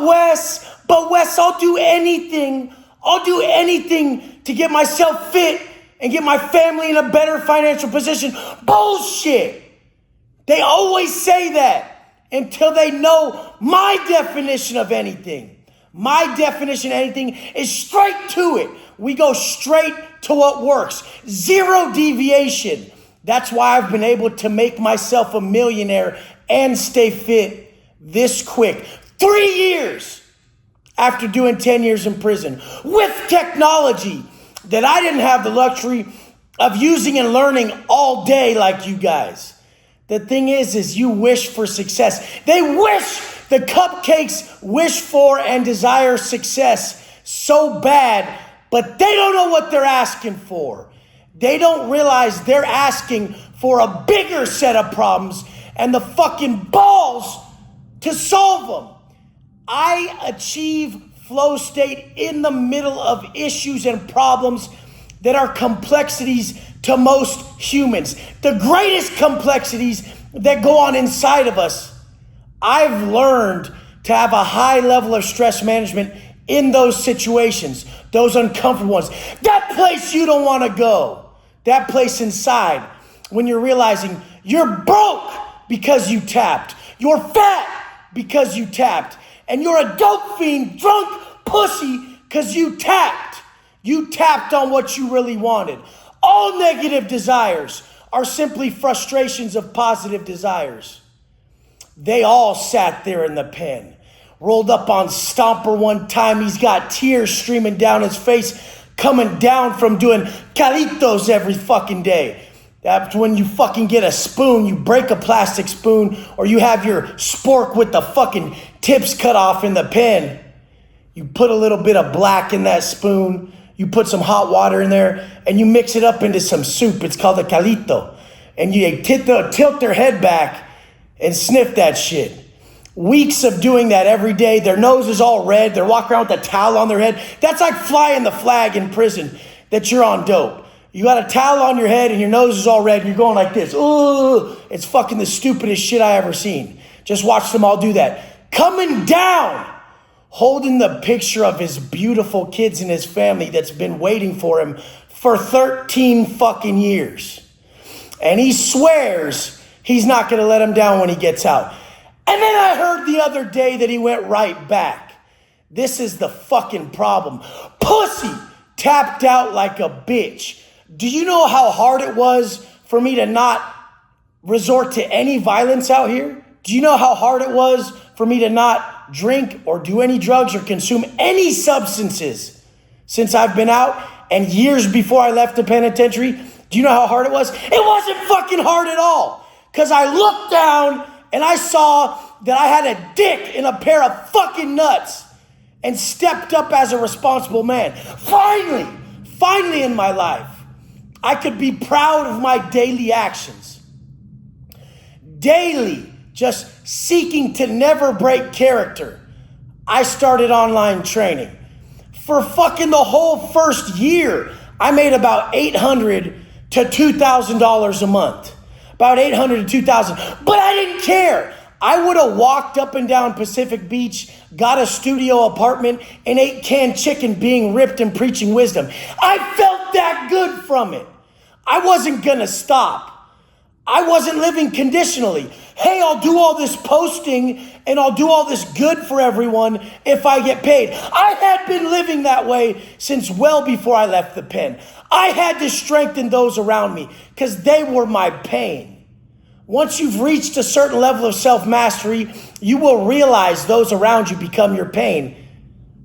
but Wes, I'll do anything. I'll do anything to get myself fit and get my family in a better financial position. Bullshit. They always say that until they know my definition of anything. My definition of anything is straight to it. We go straight to what works. Zero deviation. That's why I've been able to make myself a millionaire and stay fit this quick. 3 years after doing 10 years in prison with technology that I didn't have the luxury of using and learning all day like you guys. The thing is you wish for success. They wish, the cupcakes wish for and desire success so bad, but they don't know what they're asking for. They don't realize they're asking for a bigger set of problems and the fucking balls to solve them. I achieve flow state in the middle of issues and problems that are complexities to most humans. The greatest complexities that go on inside of us. I've learned to have a high level of stress management in those situations, those uncomfortable ones. That place you don't want to go. That place inside when you're realizing you're broke because you tapped. You're fat because you tapped. And you're a dope fiend, drunk pussy because you tapped. You tapped on what you really wanted. All negative desires are simply frustrations of positive desires. They all sat there in the pen. Rolled up on Stomper one time. He's got tears streaming down his face, coming down from doing calitos every fucking day. That's when you fucking get a spoon, you break a plastic spoon, or you have your spork with the fucking tips cut off in the pen. You put a little bit of black in that spoon, you put some hot water in there, and you mix it up into some soup. It's called a calito. And you tilt their head back and sniff that shit. Weeks of doing that every day. Their nose is all red. They're walking around with a towel on their head. That's like flying the flag in prison that you're on dope. You got a towel on your head and your nose is all red and you're going like this. Ooh, it's fucking the stupidest shit I ever seen. Just watch them all do that. Coming down, holding the picture of his beautiful kids and his family that's been waiting for him for 13 fucking years. And he swears he's not going to let him down when he gets out. And then I heard the other day that he went right back. This is the fucking problem. Pussy tapped out like a bitch. Do you know how hard it was for me to not resort to any violence out here? Do you know how hard it was for me to not drink or do any drugs or consume any substances since I've been out and years before I left the penitentiary? Do you know how hard it was? It wasn't fucking hard at all. Because I looked down and I saw that I had a dick in a pair of fucking nuts and stepped up as a responsible man. Finally in my life, I could be proud of my daily actions. Daily, just seeking to never break character. I started online training. For fucking the whole first year, I made about $800 to $2,000 a month. About $800 to $2,000. But I didn't care. I would have walked up and down Pacific Beach, got a studio apartment, and ate canned chicken being ripped and preaching wisdom. I felt that good from it. I wasn't going to stop. I wasn't living conditionally. Hey, I'll do all this posting and I'll do all this good for everyone if I get paid. I had been living that way since well before I left the pen. I had to strengthen those around me because they were my pain. Once you've reached a certain level of self-mastery, you will realize those around you become your pain.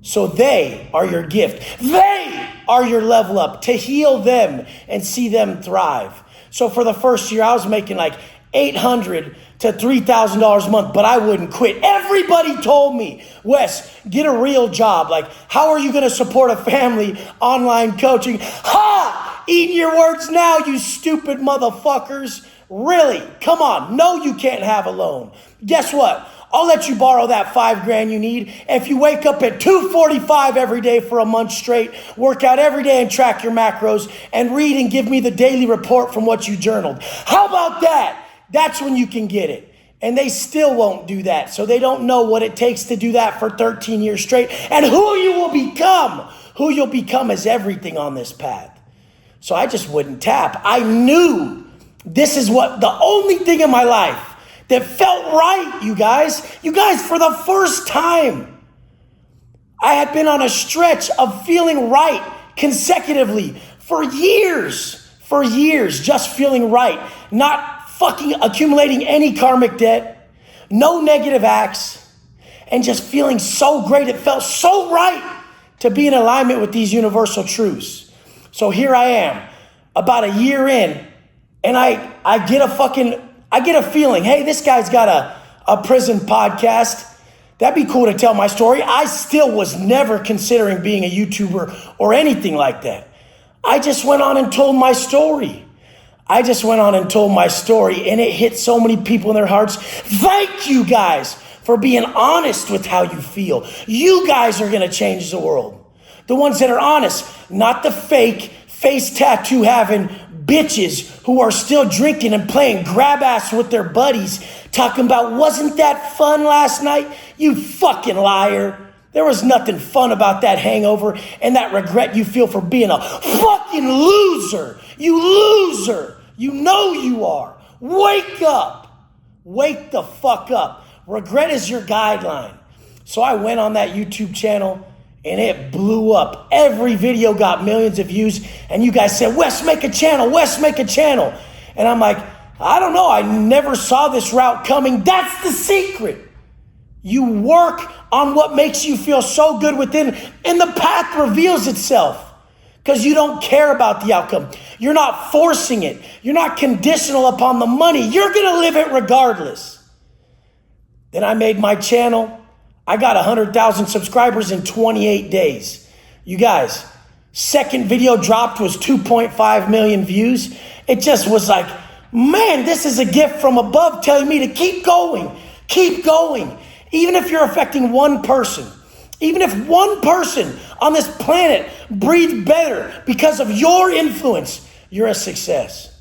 So they are your gift. They are your level up to heal them and see them thrive. So for the first year, I was making like $800 to $3,000 a month, but I wouldn't quit. Everybody told me, Wes, get a real job. Like, how are you going to support a family online coaching? Ha! Eating your words now, you stupid motherfuckers. Really? Come on. No, you can't have a loan. Guess what? I'll let you borrow that $5,000 you need if you wake up at 2:45 every day for a month straight, work out every day and track your macros, and read and give me the daily report from what you journaled. How about that? That's when you can get it. And they still won't do that. So they don't know what it takes to do that for 13 years straight. And who you'll become is everything on this path. So I just wouldn't tap. I knew this is what the only thing in my life that felt right, you guys. You guys, for the first time, I had been on a stretch of feeling right consecutively for years, just feeling right, not fucking accumulating any karmic debt, no negative acts, and just feeling so great. It felt so right to be in alignment with these universal truths. So here I am, about a year in, and I get a feeling, hey, this guy's got a prison podcast. That'd be cool to tell my story. I still was never considering being a YouTuber or anything like that. I just went on and told my story. And it hit so many people in their hearts. Thank you guys for being honest with how you feel. You guys are gonna change the world. The ones that are honest, not the fake face tattoo having bitches who are still drinking and playing grab ass with their buddies, talking about, wasn't that fun last night? You fucking liar. There was nothing fun about that hangover and that regret you feel for being a fucking loser. You loser. You know you are. Wake up. Wake the fuck up. Regret is your guideline. So I went on that YouTube channel and it blew up. Every video got millions of views. And you guys said, Wes, make a channel. Wes, make a channel. And I'm like, I don't know. I never saw this route coming. That's the secret. You work on what makes you feel so good within, and the path reveals itself. Because you don't care about the outcome. You're not forcing it. You're not conditional upon the money. You're going to live it regardless. Then I made my channel. I got 100,000 subscribers in 28 days. You guys, second video dropped was 2.5 million views. It just was like, man, this is a gift from above telling me to keep going. Keep going. Even if you're affecting one person. Even if one person on this planet breathed better because of your influence, you're a success.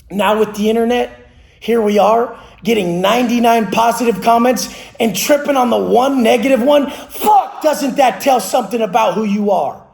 Now with the internet, here we are getting 99 positive comments and tripping on the one negative one. Fuck, doesn't that tell something about who you are?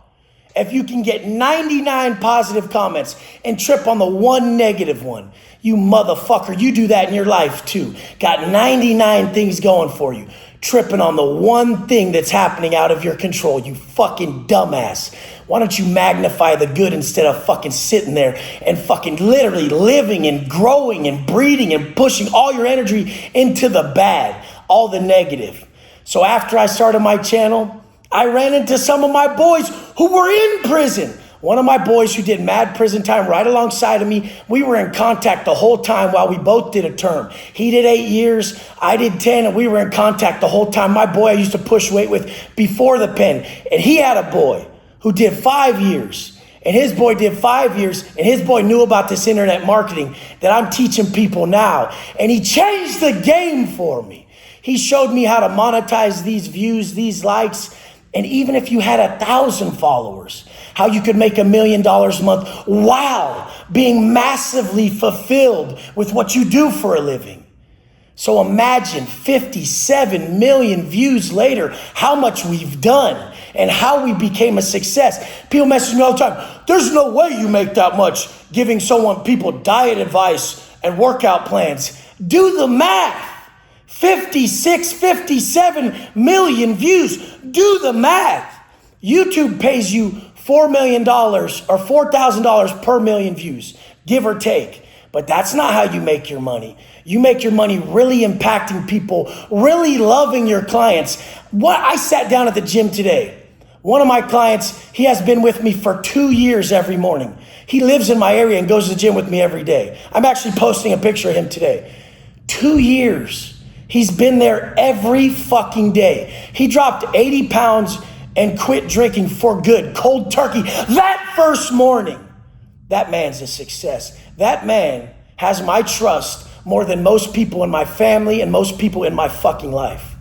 If you can get 99 positive comments and trip on the one negative one, you motherfucker, you do that in your life too. Got 99 things going for you. Tripping on the one thing that's happening out of your control, you fucking dumbass. Why don't you magnify the good instead of fucking sitting there and fucking literally living and growing and breeding and pushing all your energy into the bad, all the negative. So after I started my channel, I ran into some of my boys who were in prison. One of my boys who did mad prison time right alongside of me, we were in contact the whole time while we both did a term. He did 8 years, I did 10, and we were in contact the whole time. My boy I used to push weight with before the pen, and he had a boy who did 5 years, and his boy did 5 years, and his boy knew about this internet marketing that I'm teaching people now, and he changed the game for me. He showed me how to monetize these views, these likes, and even if you had 1,000 followers, how you could make $1 million a month while being massively fulfilled with what you do for a living. So imagine 57 million views later, how much we've done and how we became a success. People message me all the time, there's no way you make that much giving people diet advice and workout plans. Do the math. 57 million views. Do the math. YouTube pays you $4 million or $4,000 per million views, give or take. But that's not how you make your money. You make your money really impacting people, really loving your clients. I sat down at the gym today. One of my clients, he has been with me for 2 years every morning. He lives in my area and goes to the gym with me every day. I'm actually posting a picture of him today. 2 years. He's been there every fucking day. He dropped 80 pounds and quit drinking for good, cold turkey, that first morning. That man's a success. That man has my trust more than most people in my family and most people in my fucking life.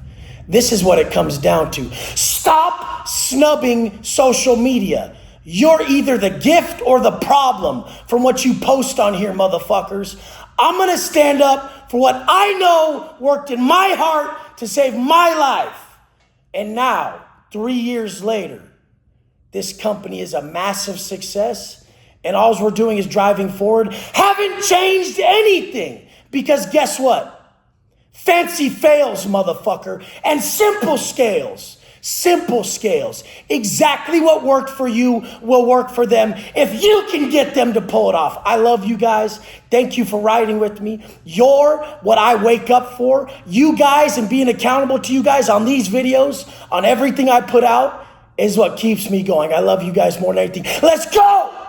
This is what it comes down to. Stop snubbing social media. You're either the gift or the problem from what you post on here, motherfuckers. I'm going to stand up for what I know worked in my heart to save my life. And now, 3 years later, this company is a massive success. And all we're doing is driving forward. Haven't changed anything. Because guess what? Fancy fails, motherfucker. And simple scales. Simple scales. Exactly what worked for you will work for them if you can get them to pull it off. I love you guys. Thank you for riding with me. You're what I wake up for. You guys and being accountable to you guys on these videos, on everything I put out, is what keeps me going. I love you guys more than anything. Let's go!